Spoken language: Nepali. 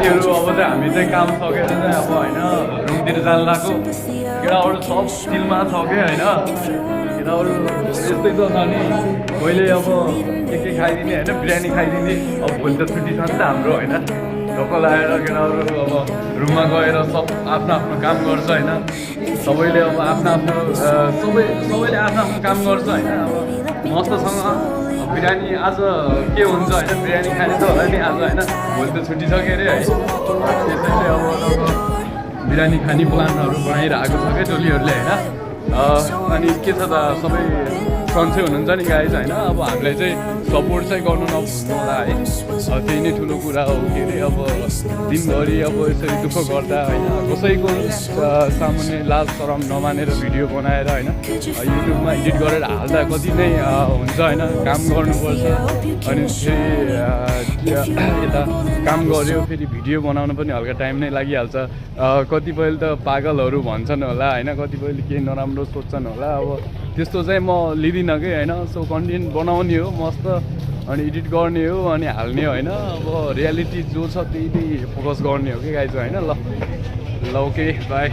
साथीहरू अब चाहिँ हामी चाहिँ काम सकेर चाहिँ अब होइन रुमतिर जानु लाग्यो केटाहरू सब चिलमा छ कि होइन केटाहरू यस्तै त छ नि कहिले अब के खाइदिने होइन बिरयानी खाइदिने अब भोलि त छुट्टी छ नि त हाम्रो होइन ढोक लगाएर केटाहरू अब रुममा गएर सब आफ्नो आफ्नो काम गर्छ होइन सबैले अब आफ्नो आफ्नो सबैले आफ्नो आफ्नो काम गर्छ होइन अब मस्तसँग बिरयानी आज के हुन्छ होइन बिरयानी खाने त होला नि आज होइन भोलि त छुट्टी छ के अरे है त्यसैले अब बिरयानी खाने प्लानहरू बनाइरहेको छ क्या टोलीहरूले होइन अनि के छ त सबै सन्चै हुनुहुन्छ नि गाइज होइन अब हामीलाई चाहिँ सपोर्ट चाहिँ गर्नु नभुल्नु होला है त्यही नै ठुलो कुरा हो के अरे अब दिनभरि अब यसरी दुःख गर्दा होइन कसैको सामान्य लाज शरम नमानेर भिडियो बनाएर होइन युट्युबमा एडिट गरेर हाल्दा कति नै हुन्छ होइन काम गर्नुपर्छ अनि फेरि यता काम गऱ्यो फेरि भिडियो बनाउनु पनि हल्का टाइम नै लागिहाल्छ कतिपयले त पागलहरू भन्छन् होला होइन कतिपयले केही नराम्रो सोच्छन् होला अब त्यस्तो चाहिँ म लिँदिनँ कि होइन सो कन्टेन्ट बनाउने हो मस्त अनि एडिट गर्ने हो अनि हाल्ने होइन अब रियालिटी जो छ त्यही फोकस गर्ने हो कि गाइज होइन ल ओके बाई।